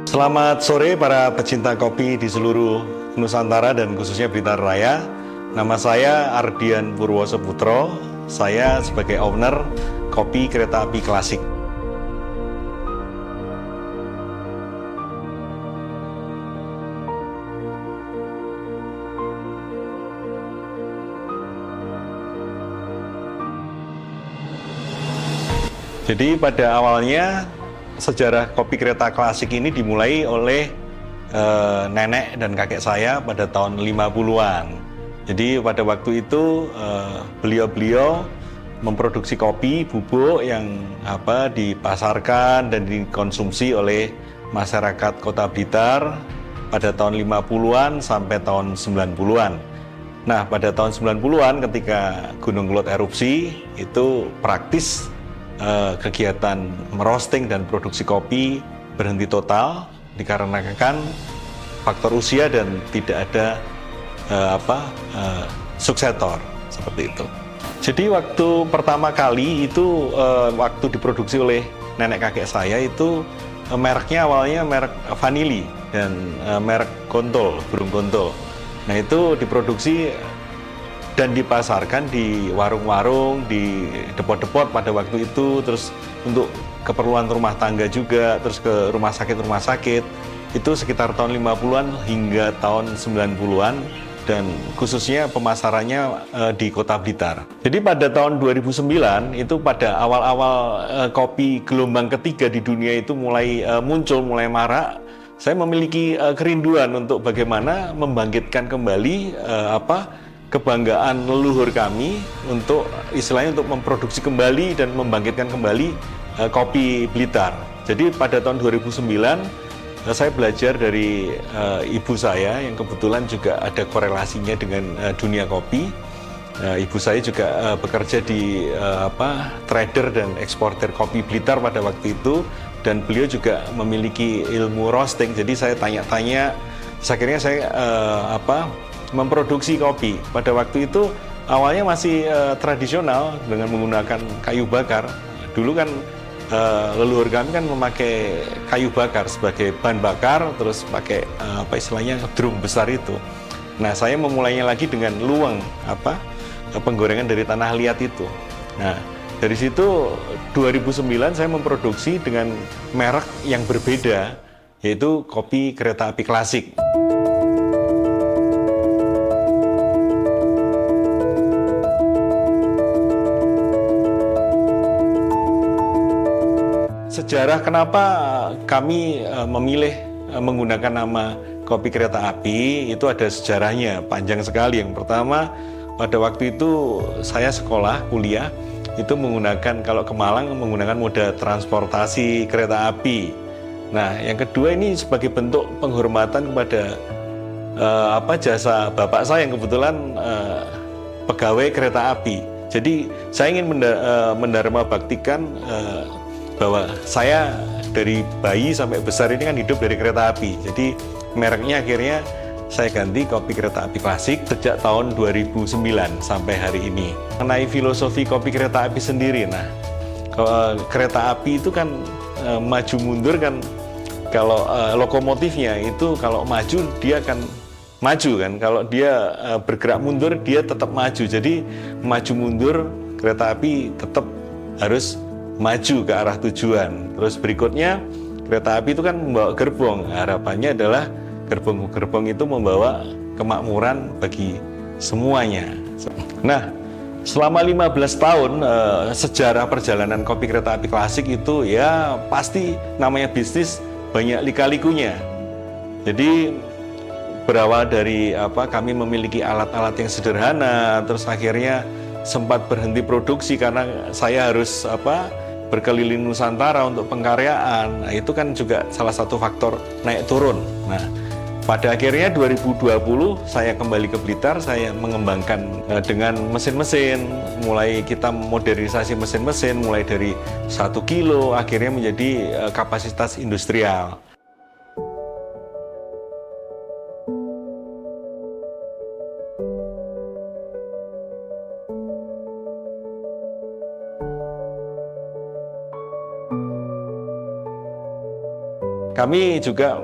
Selamat sore para pecinta kopi di seluruh Nusantara dan khususnya Blitar Raya. Nama saya Ardian Purwosoputro. Saya sebagai owner Kopi Kereta Api Klasik. Jadi pada awalnya sejarah kopi kereta klasik ini dimulai oleh nenek dan kakek saya pada tahun 50-an. Jadi pada waktu itu beliau-beliau memproduksi kopi bubuk yang dipasarkan dan dikonsumsi oleh masyarakat Kota Blitar pada tahun 50-an sampai tahun 90-an. Nah, pada tahun 90-an ketika Gunung Kelud erupsi, itu praktis kegiatan merosting dan produksi kopi berhenti total dikarenakan faktor usia dan tidak ada suksetor seperti itu. Jadi waktu pertama kali itu waktu diproduksi oleh nenek kakek saya itu mereknya awalnya merek Vanili dan merek Gontol, burung Gontol. Nah, itu diproduksi dan dipasarkan di warung-warung, di depot-depot pada waktu itu, terus untuk keperluan rumah tangga juga, terus ke rumah sakit, itu sekitar tahun 50-an hingga tahun 90-an, dan khususnya pemasarannya di Kota Blitar. Jadi pada tahun 2009, itu pada awal-awal kopi gelombang ketiga di dunia itu mulai muncul, mulai marak, saya memiliki kerinduan untuk bagaimana membangkitkan kembali kebanggaan leluhur kami untuk istilahnya untuk memproduksi kembali dan membangkitkan kembali kopi Blitar. Jadi pada tahun 2009 saya belajar dari ibu saya yang kebetulan juga ada korelasinya dengan dunia kopi. Ibu saya juga bekerja di trader dan eksportir kopi Blitar pada waktu itu, dan beliau juga memiliki ilmu roasting. Jadi saya tanya-tanya, akhirnya saya memproduksi kopi. Pada waktu itu awalnya masih tradisional dengan menggunakan kayu bakar. Dulu kan leluhur kami kan memakai kayu bakar sebagai bahan bakar, terus pakai istilahnya drum besar itu. Nah, saya memulainya lagi dengan luweng penggorengan dari tanah liat itu. Nah, dari situ 2009 saya memproduksi dengan merek yang berbeda, yaitu kopi kereta api klasik. Sejarah kenapa kami memilih menggunakan nama kopi kereta api itu ada sejarahnya, panjang sekali. Yang pertama, pada waktu itu saya sekolah, kuliah, itu menggunakan, kalau ke Malang, menggunakan moda transportasi kereta api. Nah, yang kedua ini sebagai bentuk penghormatan kepada jasa bapak saya yang kebetulan pegawai kereta api. Jadi saya ingin mendarma baktikan bahwa saya dari bayi sampai besar ini kan hidup dari kereta api. Jadi mereknya akhirnya saya ganti kopi kereta api klasik sejak tahun 2009 sampai hari ini. Mengenai filosofi kopi kereta api sendiri, nah kereta api itu kan maju mundur kan, kalau lokomotifnya itu kalau maju dia akan maju kan, kalau dia bergerak mundur dia tetap maju. Jadi maju mundur kereta api tetap harus maju ke arah tujuan. Terus berikutnya kereta api itu kan membawa gerbong. Harapannya adalah gerbong-gerbong itu membawa kemakmuran bagi semuanya. Nah, selama 15 tahun sejarah perjalanan kopi kereta api klasik itu ya pasti namanya bisnis banyak lika-likunya. Jadi berawal dari kami memiliki alat-alat yang sederhana, terus akhirnya sempat berhenti produksi karena saya harus berkeliling Nusantara untuk pengkaryaan. Nah, itu kan juga salah satu faktor naik turun. Nah, pada akhirnya 2020 saya kembali ke Blitar, saya mengembangkan dengan mesin-mesin, mulai kita modernisasi mesin-mesin mulai dari 1 kilo akhirnya menjadi kapasitas industrial. kami juga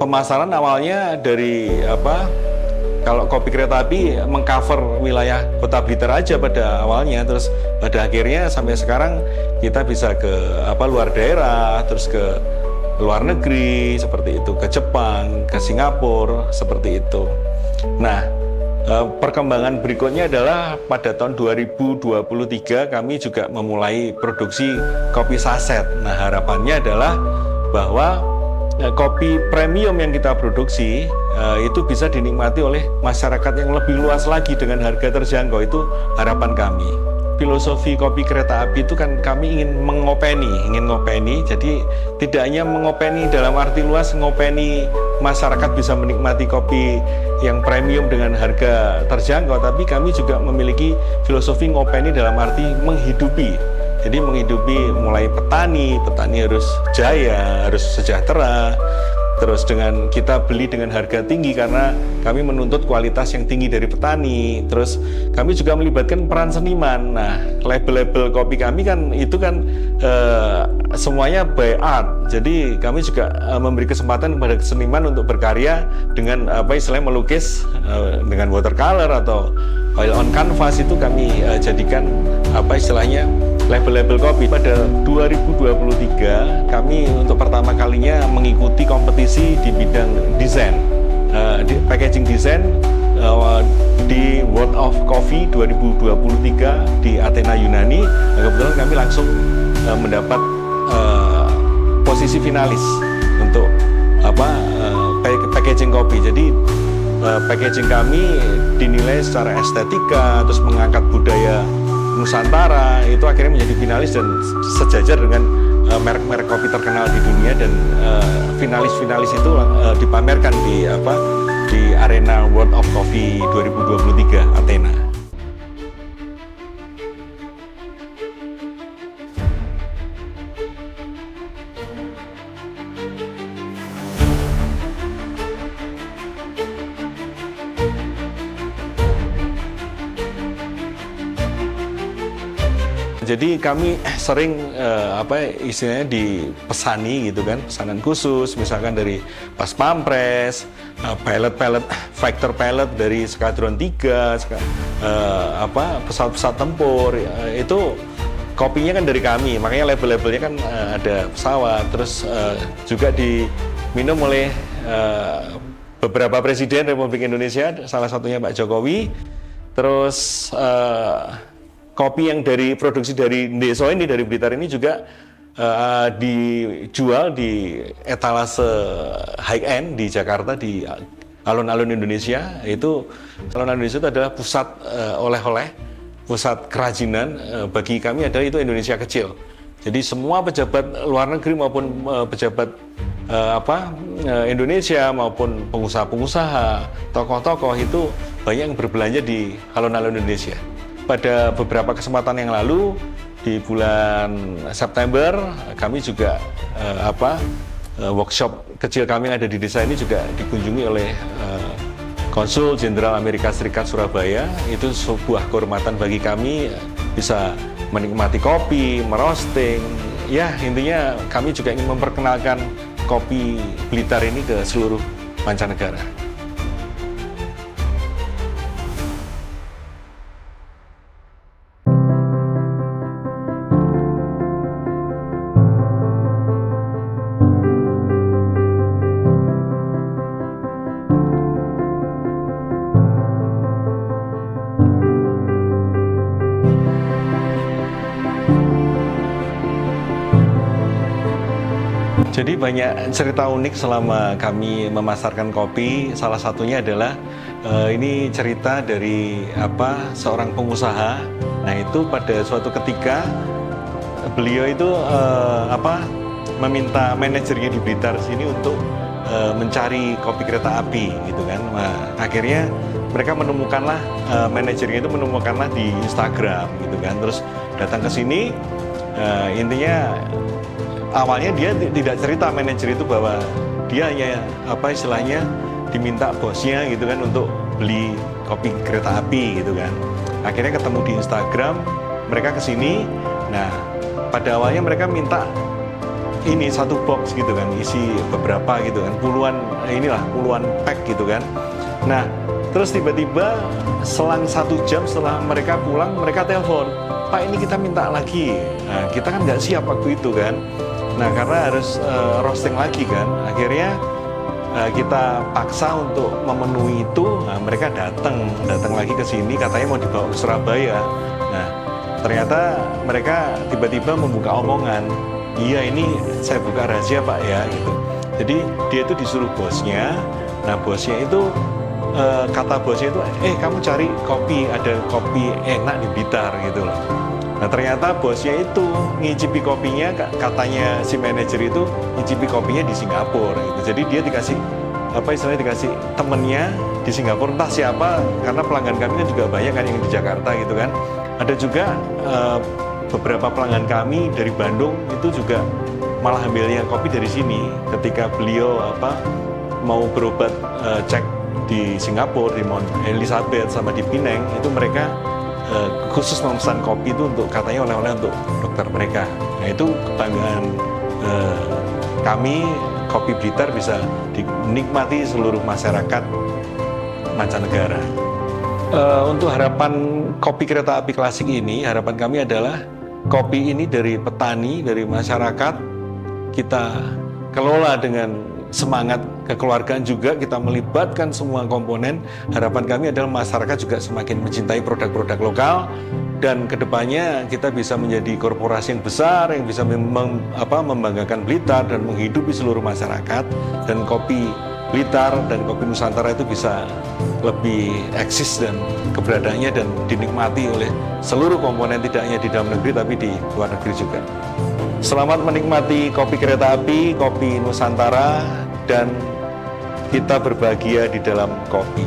pemasaran awalnya dari kalau kopi kereta api mengcover wilayah Kota Blitar aja pada awalnya, terus pada akhirnya sampai sekarang kita bisa ke luar daerah, terus ke luar negeri seperti itu, ke Jepang, ke Singapura seperti itu. Nah, perkembangan berikutnya adalah pada tahun 2023 kami juga memulai produksi kopi saset. Nah, harapannya adalah bahwa kopi premium yang kita produksi itu bisa dinikmati oleh masyarakat yang lebih luas lagi dengan harga terjangkau. Itu harapan kami. Filosofi kopi kereta api itu kan kami ingin ngopeni. Jadi tidak hanya mengopeni dalam arti luas, ngopeni masyarakat bisa menikmati kopi yang premium dengan harga terjangkau, tapi kami juga memiliki filosofi ngopeni dalam arti menghidupi. Jadi menghidupi mulai petani harus jaya, harus sejahtera. Terus dengan kita beli dengan harga tinggi karena kami menuntut kualitas yang tinggi dari petani. Terus kami juga melibatkan peran seniman. Nah, label-label kopi kami kan itu kan semuanya by art. Jadi kami juga memberi kesempatan kepada seniman untuk berkarya dengan istilahnya melukis dengan watercolor atau oil on canvas. Itu kami jadikan istilahnya label-label kopi. Pada 2023 kami untuk pertama kalinya mengikuti kompetisi di bidang desain, di packaging design di World of Coffee 2023 di Athena, Yunani. Kebetulan kami langsung mendapat posisi finalis untuk packaging kopi. Jadi packaging kami dinilai secara estetika, terus mengangkat budaya Nusantara, itu akhirnya menjadi finalis dan sejajar dengan merek-merek kopi terkenal di dunia, dan finalis-finalis itu dipamerkan di arena World of Coffee 2023 Athena. Jadi kami sering istilahnya dipesani gitu kan, pesanan khusus misalkan dari Pas Pampres, pilot fighter pilot dari Skadron 3, pesawat-pesawat tempur, itu kopinya kan dari kami, makanya label-labelnya kan ada pesawat. Terus juga diminum oleh beberapa presiden Republik Indonesia, salah satunya Pak Jokowi. Terus kopi yang produksi dari Ndeso ini, dari Blitar ini juga dijual di etalase high end di Jakarta, di alun-alun Indonesia. Alun-alun Indonesia itu adalah pusat oleh-oleh, pusat kerajinan. Bagi kami adalah itu Indonesia kecil. Jadi semua pejabat luar negeri maupun pejabat Indonesia maupun pengusaha-pengusaha, tokoh-tokoh itu banyak yang berbelanja di alun-alun Indonesia. Pada beberapa kesempatan yang lalu di bulan September kami juga workshop kecil kami yang ada di desa ini juga dikunjungi oleh Konsul Jenderal Amerika Serikat Surabaya. Itu sebuah kehormatan bagi kami bisa menikmati kopi, merosting. Ya, intinya kami juga ingin memperkenalkan kopi Blitar ini ke seluruh mancanegara. Jadi banyak cerita unik selama kami memasarkan kopi. Salah satunya adalah ini cerita dari seorang pengusaha. Nah, itu pada suatu ketika beliau itu meminta manajernya di Blitar sini untuk mencari kopi kereta api gitu kan. Nah, akhirnya mereka menemukanlah manajernya itu menemukanlah di Instagram gitu kan. Terus datang ke sini, intinya awalnya dia tidak cerita manajer itu bahwa dia hanya istilahnya diminta bosnya gitu kan untuk beli kopi kereta api gitu kan. Akhirnya ketemu di Instagram, mereka kesini. Nah, pada awalnya mereka minta ini satu box gitu kan, isi beberapa gitu kan, puluhan pack gitu kan. Nah, terus tiba-tiba selang 1 jam setelah mereka pulang, mereka telepon, Pak ini kita minta lagi. Nah, kita kan nggak siap waktu itu kan. Nah, karena harus roasting lagi kan, akhirnya kita paksa untuk memenuhi itu. Nah, mereka datang lagi ke sini, katanya mau dibawa ke Surabaya. Nah, ternyata mereka tiba-tiba membuka omongan, iya ini saya buka rahasia Pak ya gitu. Jadi dia itu disuruh bosnya. Nah, bosnya itu kata bosnya itu, kamu cari kopi, ada kopi enak di Blitar gitu loh. Nah, ternyata bosnya itu ngicipi kopinya, katanya si manajer itu ngicipi kopinya di Singapura gitu. Jadi dia dikasih dikasih temennya di Singapura, entah siapa, karena pelanggan kami kan juga banyak kan yang di Jakarta gitu kan. Ada juga beberapa pelanggan kami dari Bandung itu juga malah ambilnya kopi dari sini ketika beliau mau berobat cek di Singapura, di Mount Elizabeth sama di Penang, itu mereka khusus memesan kopi itu untuk katanya oleh-oleh untuk dokter mereka. Nah, itu kebanggaan kami, kopi Blitar bisa dinikmati seluruh masyarakat mancanegara. Untuk harapan kopi kereta api klasik ini, harapan kami adalah kopi ini dari petani, dari masyarakat, kita kelola dengan semangat kekeluargaan juga, kita melibatkan semua komponen. Harapan kami adalah masyarakat juga semakin mencintai produk-produk lokal, dan kedepannya kita bisa menjadi korporasi yang besar yang bisa membanggakan Blitar dan menghidupi seluruh masyarakat, dan kopi Blitar dan kopi Nusantara itu bisa lebih eksis dan keberadaannya dan dinikmati oleh seluruh komponen, tidak hanya di dalam negeri tapi di luar negeri juga. Selamat menikmati kopi kereta api, kopi Nusantara, dan kita berbahagia di dalam kopi.